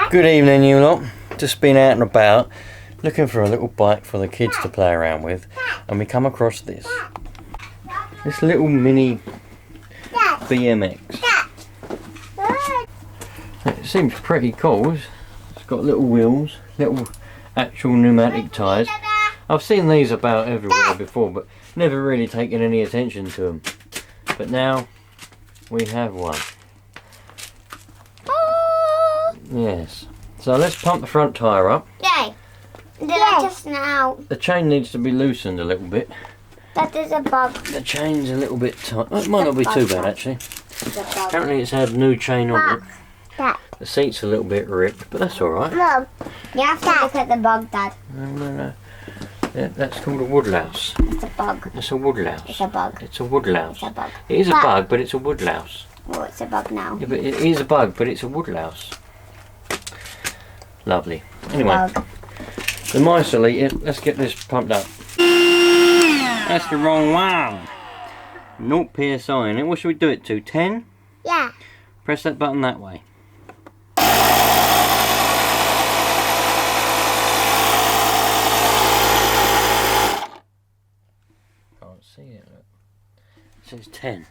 Good evening, you lot. Just been out and about looking for a little bike for the kids to play around with, and we come across this little mini BMX. It seems pretty cool. It's got little wheels, little actual pneumatic tyres. I've seen these about everywhere before, but never really taken any attention to them. But now we have one. Yes. So let's pump the front tyre up. Yay! Did I just now? The chain needs to be loosened a little bit. That is a bug. The chain's a little bit tight. It might not be too bad actually. Apparently it's had new chain on it. The seat's a little bit ripped, but that's alright. No, you have to look at the bug, Dad. No. Yeah, that's called a woodlouse. It's a bug. It's a woodlouse. It's a bug. It's a woodlouse. It's a bug. It is a bug, but it's a woodlouse. Oh, it's a bug now. Yeah, but it is a bug, but it's a woodlouse. Lovely. Anyway, the mice will eat it. Let's get this pumped up. That's the wrong one. 0 psi in it. What should we do it to? 10? Yeah. Press that button that way. Can't see it. Look. It says 10.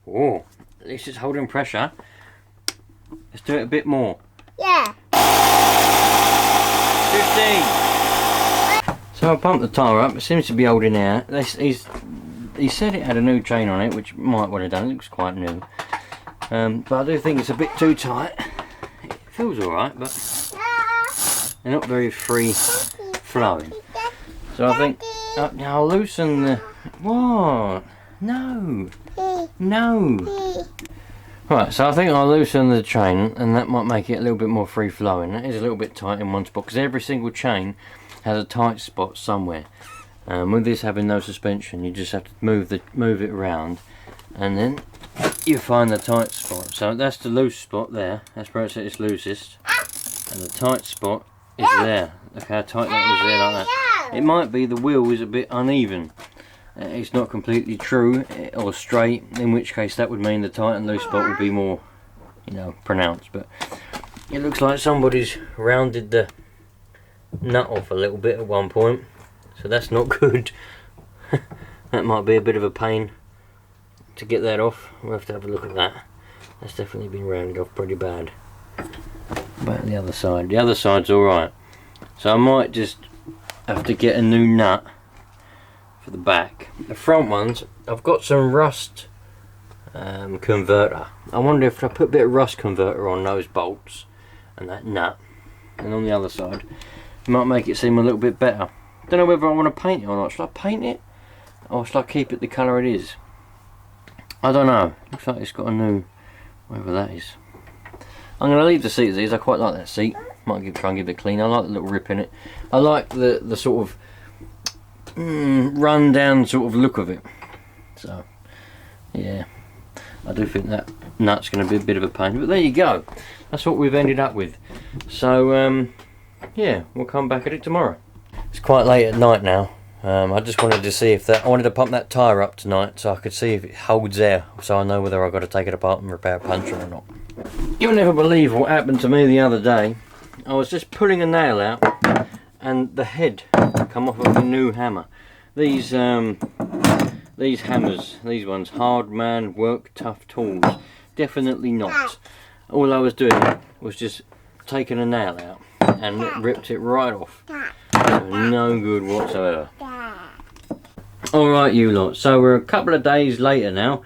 Oh, at least it's holding pressure. Let's do it a bit more. Yeah. 15. So I pumped the tyre up. It seems to be holding out. He said it had a new chain on it, which might well have done. It looks quite new. But I do think it's a bit too tight. It feels alright, but they're not very free flowing. So I think I'll loosen the... What? No. No. Right, so I think I'll loosen the chain, and that might make it a little bit more free flowing. It is a little bit tight in one spot, because every single chain has a tight spot somewhere. With this having no suspension, you just have to move it around, and then you find the tight spot. So that's the loose spot there. That's where it's at its loosest, and the tight spot is there. Look how tight that is there, like that. It might be the wheel is a bit uneven. It's not completely true or straight, in which case that would mean the tight and loose spot would be more, pronounced. But it looks like somebody's rounded the nut off a little bit at one point, so that's not good. That might be a bit of a pain to get that off. We'll have to have a look at that. That's definitely been rounded off pretty bad. But the other side's alright. So I might just have to get a new nut for the back. The front ones, I've got some rust converter. I wonder if I put a bit of rust converter on those bolts and that nut, and on the other side, it might make it seem a little bit better. Don't know whether I want to paint it or not. Should I paint it, or should I keep it the colour it is? I don't know. Looks like it's got a new, whatever that is. I'm going to leave the seat as these. I quite like that seat. Might try and give it clean. I like the little rip in it. I like the sort of run down sort of look of it. So yeah, I do think that nut's going to be a bit of a pain, but there you go. That's what we've ended up with. So yeah, we'll come back at it tomorrow. It's quite late at night now. I just wanted to see if I wanted to pump that tyre up tonight so I could see if it holds air, so I know whether I've got to take it apart and repair a puncture or not. You'll never believe what happened to me the other day. I was just pulling a nail out and the head come off of a new hammer. These hammers, these ones, hard man work tough tools, definitely not. All I was doing was just taking a nail out and it ripped it right off. No good whatsoever. Alright you lot, so we're a couple of days later now.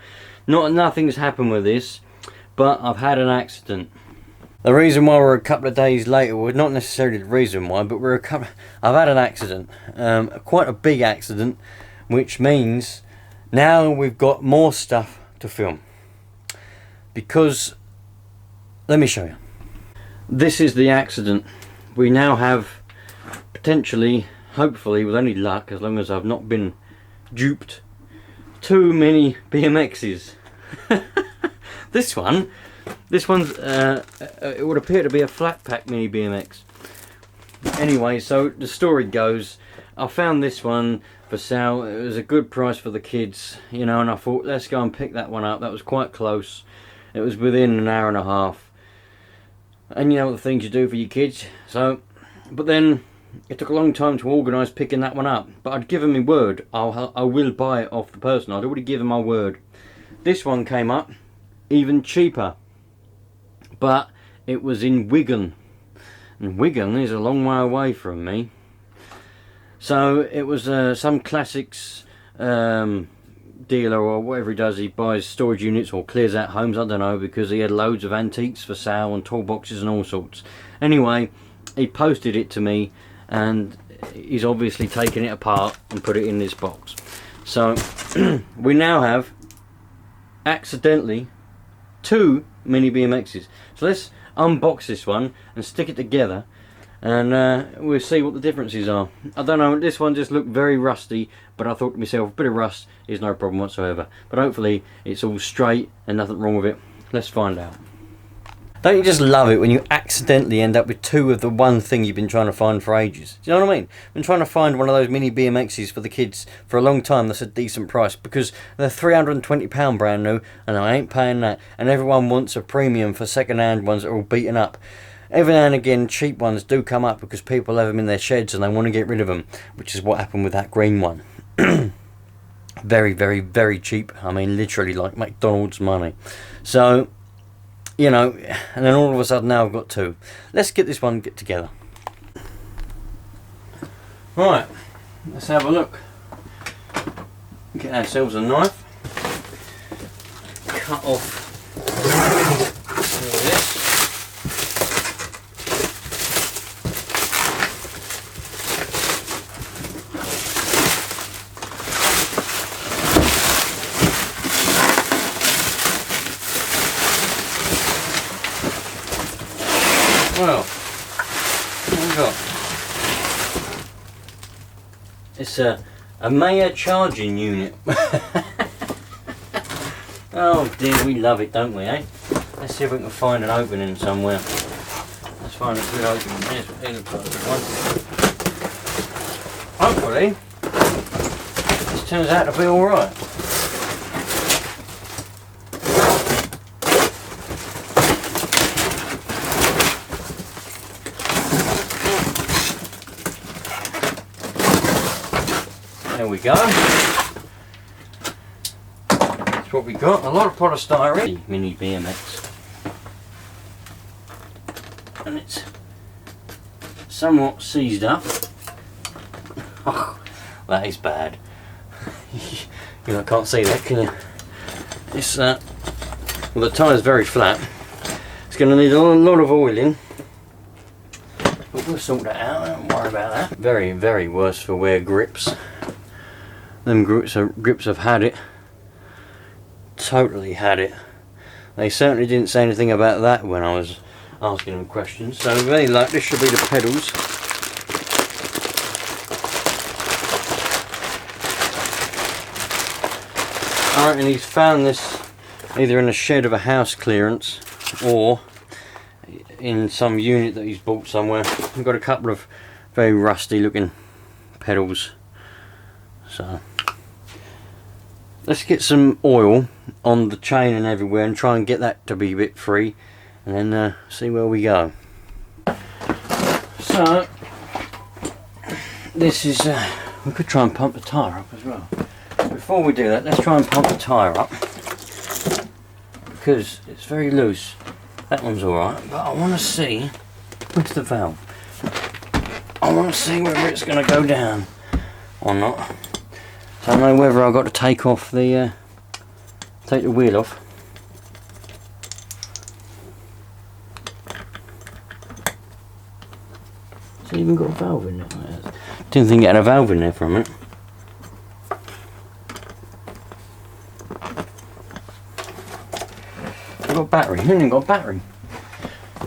Nothing's happened with this, but I've had an accident. The reason why we're a couple of days later, well, not necessarily the reason why, but I've had an accident, quite a big accident, which means now we've got more stuff to film. Because, let me show you. This is the accident. We now have potentially, hopefully, with any luck, as long as I've not been duped, 2 mini BMXs. This one's it would appear to be a flat pack mini BMX. Anyway, so the story goes, I found this one for sale. It was a good price for the kids, and I thought, let's go and pick that one up. That was quite close. It was within an hour and a half. and you know the things you do for your kids. So, but then it took a long time to organise picking that one up. But I'd given me word I will buy it off the person. I'd already given my word. This one came up even cheaper, but it was in Wigan, and Wigan is a long way away from me. So it was some classics dealer or whatever he does. He buys storage units or clears out homes, I don't know, because he had loads of antiques for sale and toolboxes and all sorts. Anyway, he posted it to me, and he's obviously taken it apart and put it in this box. So we now have accidentally 2 mini BMXs. So let's unbox this one and stick it together, and we'll see what the differences are. I don't know, this one just looked very rusty, but I thought to myself, a bit of rust is no problem whatsoever. But hopefully it's all straight and nothing wrong with it. Let's find out. Don't you just love it when you accidentally end up with 2 of the one thing you've been trying to find for ages? Do you know what I mean? I've been trying to find one of those mini BMXs for the kids for a long time that's a decent price, because they're £320 brand new and I ain't paying that. And everyone wants a premium for second-hand ones that are all beaten up. Every now and again cheap ones do come up because people have them in their sheds and they want to get rid of them, which is what happened with that green one. Very, very, very cheap. I mean, literally like McDonald's money. So, you know, and then all of a sudden now I've got 2. Let's get this one together. Right, let's have a look. Get ourselves a knife. Cut off all this. Well, what have we got? It's a Maya charging unit. Oh dear, we love it, don't we, eh? Let's see if we can find an opening somewhere. Let's find a good opening. There's a perfect one. Hopefully, this turns out to be alright. There we go. That's what we got. A lot of polystyrene mini BMX, and it's somewhat seized up. Oh, that is bad. You know, can't see that, can you? It's well, the tyre's very flat. It's going to need a lot of oiling, but we'll sort that out. Don't worry about that. Very, very worse for wear grips. Them grips have had it. Totally had it. They certainly didn't say anything about that when I was asking them questions. So with any luck, this should be the pedals. I reckon he's found this either in a shed of a house clearance or in some unit that he's bought somewhere. We've got a couple of very rusty looking pedals. So let's get some oil on the chain and everywhere and try and get that to be a bit free, and then see where we go. So this is we could try and pump the tyre up as well. Before we do that, let's try and pump the tyre up, because it's very loose. That one's alright, but I want to see, where's the valve? I want to see whether it's going to go down or not. So I don't know whether I've got to take off the take the wheel off. It's even got a valve in there. Didn't think it had a valve in there for a minute. I've got a battery. I haven't got a battery.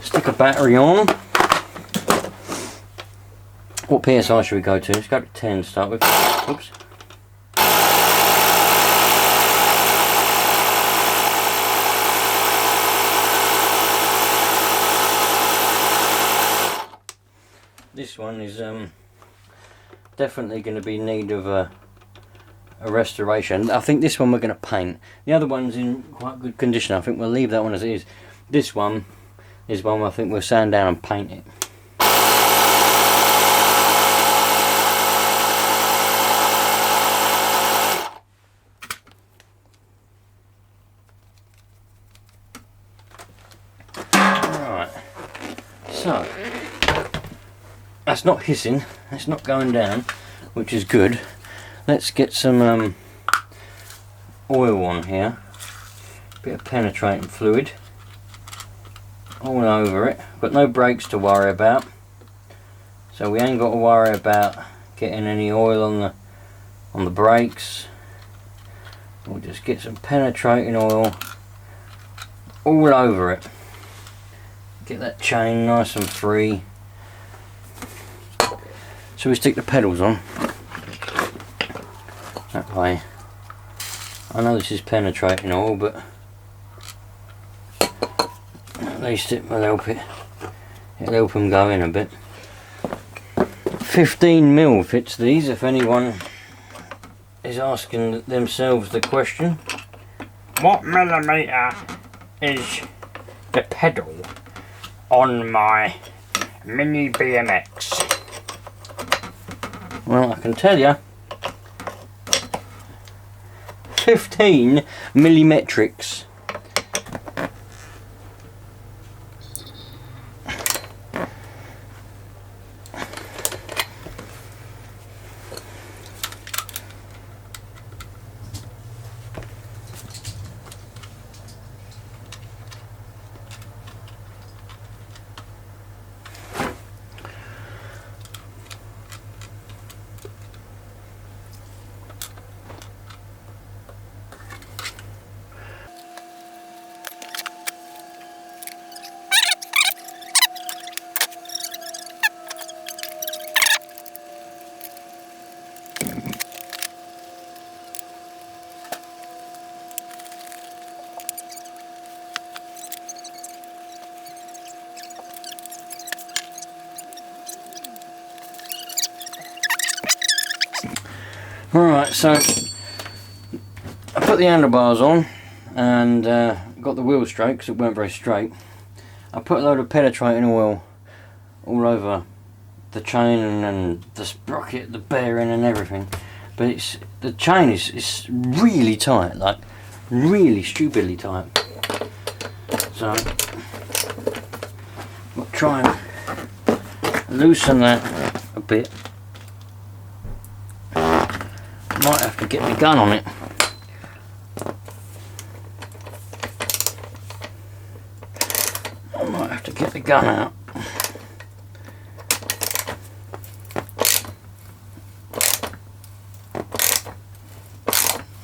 Stick a battery on. What PSI should we go to? Let's go to 10 to start with. Oops. This one is definitely going to be in need of a restoration. I think this one we're going to paint. The other one's in quite good condition. I think we'll leave that one as it is. This one, is one I think we'll sand down and paint it. Right, so that's not hissing, it's not going down, which is good. Let's get some oil on here, bit of penetrating fluid all over it. Got no brakes to worry about, so we ain't got to worry about getting any oil on the brakes. We'll just get some penetrating oil all over it. Get that chain nice and free. So we stick the pedals on that way. I know this is penetrating oil, but at least it will help it. It'll help them go in a bit. 15mm fits these, if anyone is asking themselves the question. What millimeter is the pedal on my mini BMX? Well, I can tell you, 15 millimetrics. Alright, so I put the handlebars on and got the wheel straight because it weren't very straight. I put a load of penetrating oil all over the chain and the sprocket, the bearing and everything, but the chain is really tight, like really stupidly tight. So I'll try and loosen that a bit. Might have to get my gun on it. I might have to get the gun out.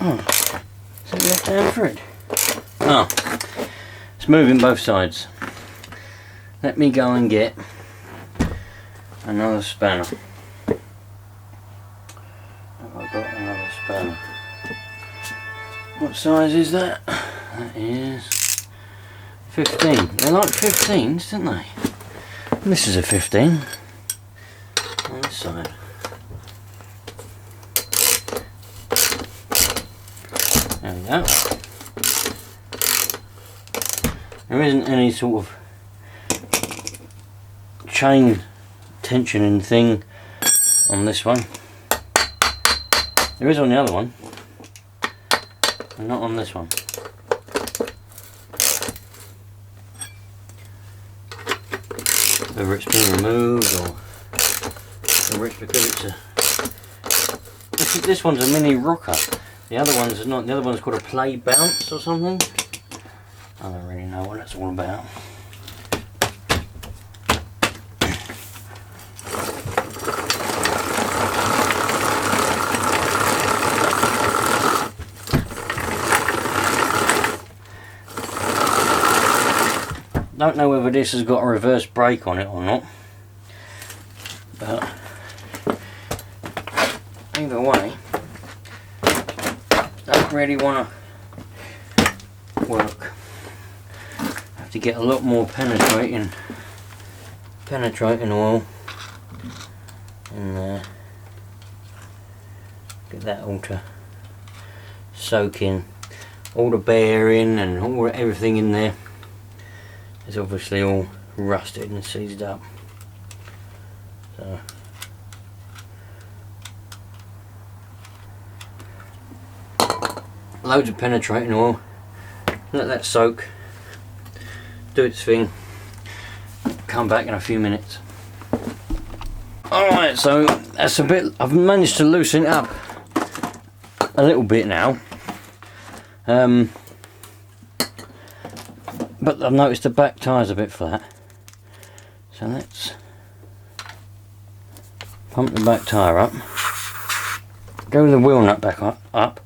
Oh, is it left hand thread? Oh, it's moving both sides. Let me go and get another spanner. I've got another spanner. What size is that? That is 15. They like 15s, don't they? And this is a 15 on this side. There we go. There isn't any sort of chain tensioning thing on this one. There is on the other one, and not on this one. Whether it's been removed or whether it's because it's a... This one's a mini rocker. The other one's not. The other one's called a play bounce or something. I don't really know what that's all about. Don't know whether this has got a reverse brake on it or not, but either way, don't really want to work. Have to get a lot more penetrating oil in there. Get that all to soak in, all the bearing and everything in there. is obviously all rusted and seized up. So loads of penetrating oil. Let that soak, do its thing, come back in a few minutes. Alright, so that's a bit, I've managed to loosen it up a little bit now, but I've noticed the back tyre's a bit flat, so let's pump the back tyre up, go with the wheel nut back up.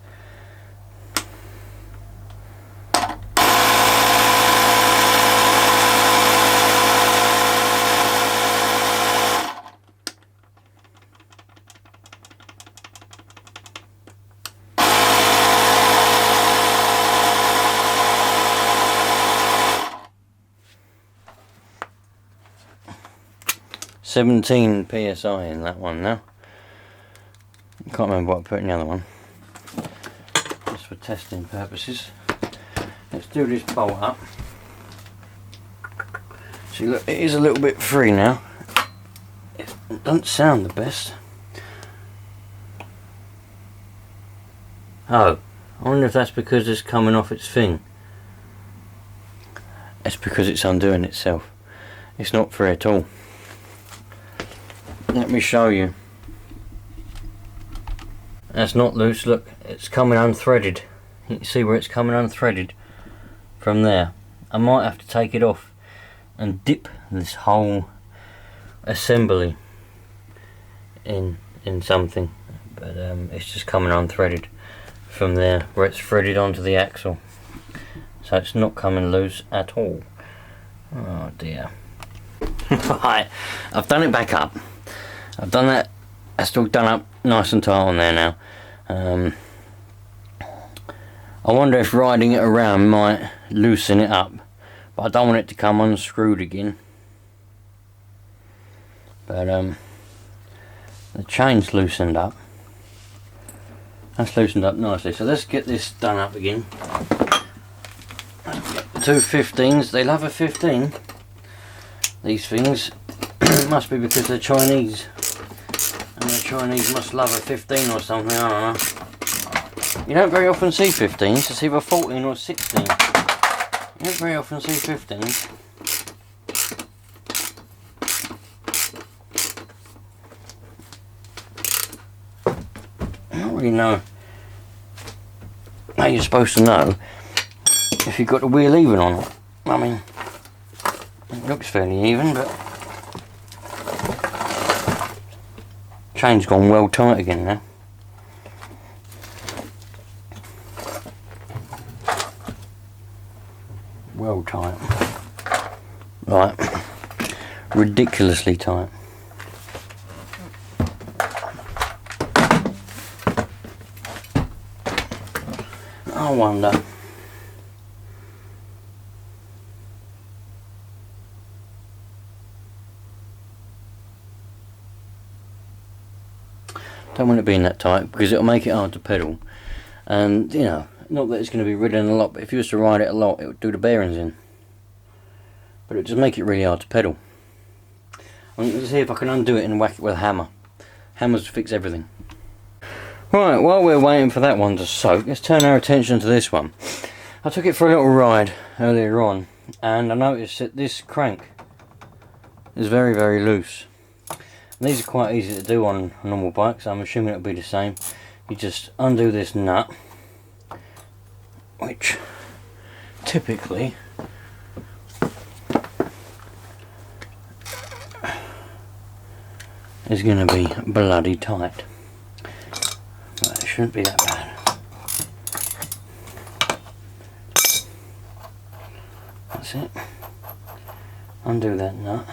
17 psi in that one now. Can't remember what I put in the other one. Just for testing purposes. Let's do this bolt up. See, look, it is a little bit free now. It doesn't sound the best. Oh, I wonder if that's because it's coming off its thing. It's because it's undoing itself. It's not free at all. Let me show you. That's not loose, look, it's coming unthreaded. You can see where it's coming unthreaded from there. I might have to take it off and dip this whole assembly in something, but it's just coming unthreaded from there where it's threaded onto the axle, so it's not coming loose at all. Oh dear. Right, I've done it back up. I've done that, that's all done up nice and tight on there now. I wonder if riding it around might loosen it up, but I don't want it to come unscrewed again. But the chain's loosened up. That's loosened up nicely, so let's get this done up again. The two 15s, they'll have a 15. These things must be because they're Chinese, and the Chinese must love a 15 or something, I don't know. You don't very often see 15s, it's either 14 or 16. You don't very often see 15s. I don't really know how you're supposed to know if you've got the wheel even on it. I mean, it looks fairly even, but chain's gone well tight again now. Well tight. Right. Ridiculously tight. I wonder. Don't want it being that tight because it'll make it hard to pedal, and you know, not that it's going to be ridden a lot, but if you was to ride it a lot it would do the bearings in, but it would just make it really hard to pedal. I'm going to see if I can undo it and whack it with a hammer. Hammers fix everything. Right, while we're waiting for that one to soak, let's turn our attention to this one. I took it for a little ride earlier on and I noticed that this crank is very, very loose. These are quite easy to do on a normal bike, so I'm assuming it'll be the same. You just undo this nut, which typically is going to be bloody tight. But it shouldn't be that bad. That's it. Undo that nut.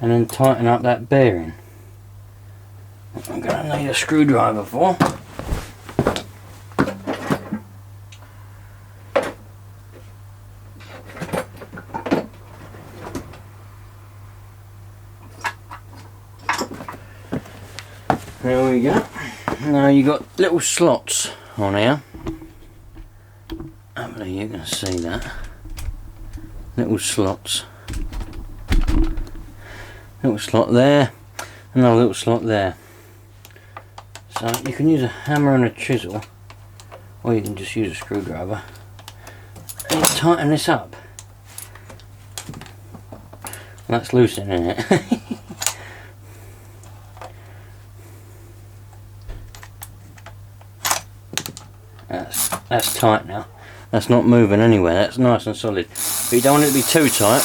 And then tighten up that bearing. I'm going to need a screwdriver for. There we go. Now you got little slots on here. Hopefully you can see that. little slots. Little slot there, another little slot there. So you can use a hammer and a chisel, or you can just use a screwdriver and tighten this up. That's loosening it. That's tight now. That's not moving anywhere. That's nice and solid. But you don't want it to be too tight.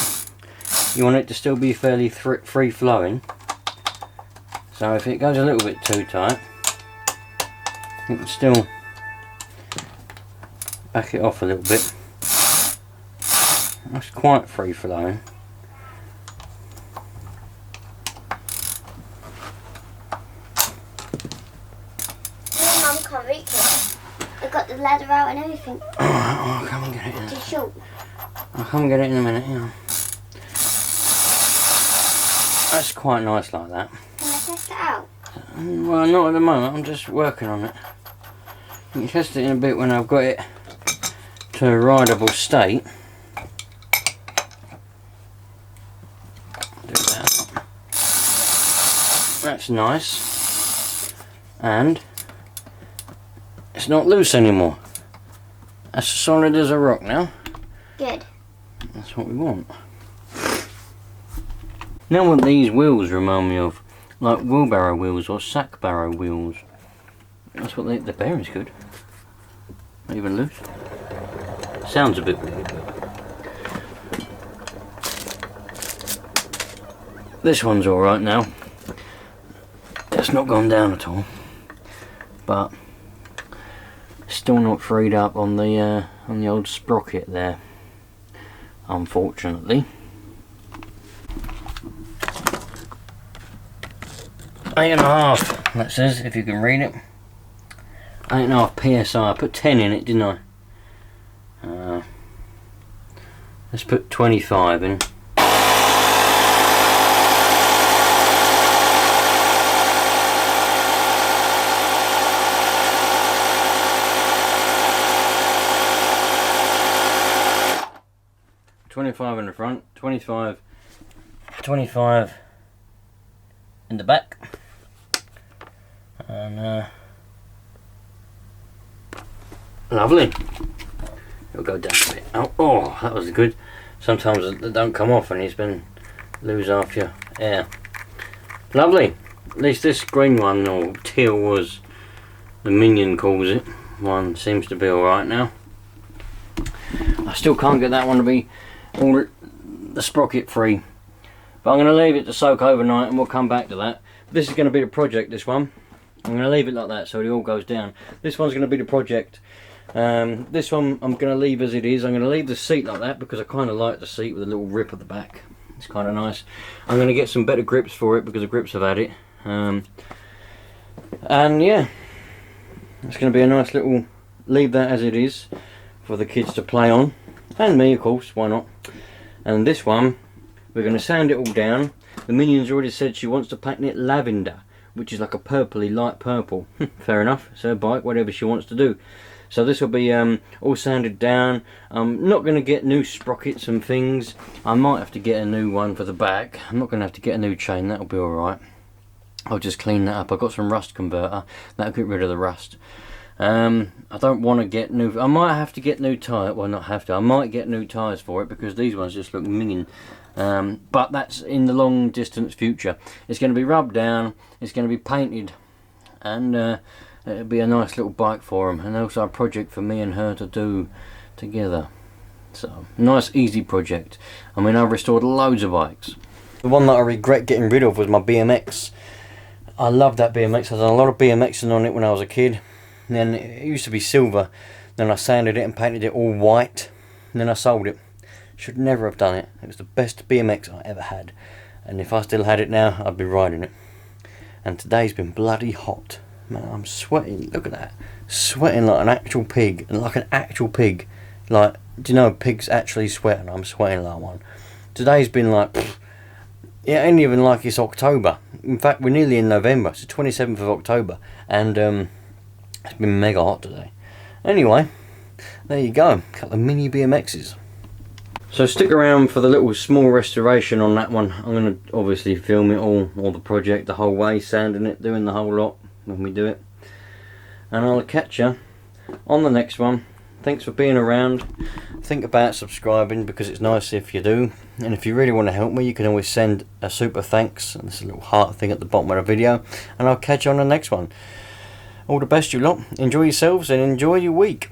You want it to still be fairly free flowing. So if it goes a little bit too tight, you can still back it off a little bit. That's quite free flowing. Mum can't reach it. I've got the ladder out and everything. Alright, I'll come and get it in. Too short. I'll come and get it in a minute, yeah. That's quite nice like that. Can I test it out? Well, not at the moment, I'm just working on it. You can test it in a bit when I've got it to a rideable state. Do that. That's nice. And it's not loose anymore. That's as solid as a rock now. Good. That's what we want. Now what these wheels remind me of, like wheelbarrow wheels or sack barrow wheels. That's what the bearing's good. Not even loose. Sounds a bit weird, but this one's alright now. It's not gone down at all. But still not freed up on the old sprocket there, unfortunately. 8.5, that says, if you can read it. 8.5 psi. I put 10 in it, didn't I? Let's put 25 in. $25 in the front, 25 in the back, and lovely. It'll go down a bit. Oh, that was good. Sometimes they don't come off and you lose half your air. Lovely. At least this green one, or teal as the Minion calls it, one seems to be alright now. I still can't get that one to be all the sprocket free, but I'm going to leave it to soak overnight and we'll come back to that. This is going to be the project, this one. I'm going to leave it like that so it all goes down. This one's going to be the project. This one I'm going to leave as it is. I'm going to leave the seat like that because I kind of like the seat with a little rip at the back. It's kind of nice. I'm going to get some better grips for it because the grips have had it. And yeah, it's going to be a nice little, leave that as it is for the kids to play on. And me, of course, why not? And this one, we're going to sand it all down. The Minion's already said she wants to paint it lavender, which is like a purpley, light purple. Fair enough, it's her bike, whatever she wants to do. So this will be all sanded down. I'm not going to get new sprockets and things. I might have to get a new one for the back. I'm not going to have to get a new chain, that'll be alright. I'll just clean that up. I've got some rust converter, that'll get rid of the rust. I don't want to get new, I might have to get new tyres, well not have to, I might get new tyres for it because these ones just look minging. But that's in the long distance future. It's going to be rubbed down, it's going to be painted, and it'll be a nice little bike for them, and also a project for me and her to do together. So, nice easy project. I mean, I've restored loads of bikes. The one that I regret getting rid of was my BMX. I love that BMX, I've done a lot of BMXing on it when I was a kid. And then it used to be silver, then I sanded it and painted it all white, and then I sold it. Should never have done it. It was the best BMX I ever had, and if I still had it now I'd be riding it. And today's been bloody hot, man. I'm sweating, look at that, sweating like an actual pig. And like an actual pig, like, do you know pigs actually sweat, and I'm sweating like one. Today's been like, it ain't even like it's October. In fact, we're nearly in November. It's the 27th of October, and it's been mega hot today. Anyway, there you go. Couple of mini BMXs. So stick around for the little small restoration on that one. I'm going to obviously film it all the project the whole way, sanding it, doing the whole lot when we do it. And I'll catch you on the next one. Thanks for being around. Think about subscribing, because it's nice if you do. And if you really want to help me, you can always send a super thanks. And there's a little heart thing at the bottom of the video. And I'll catch you on the next one. All the best, you lot. Enjoy yourselves and enjoy your week.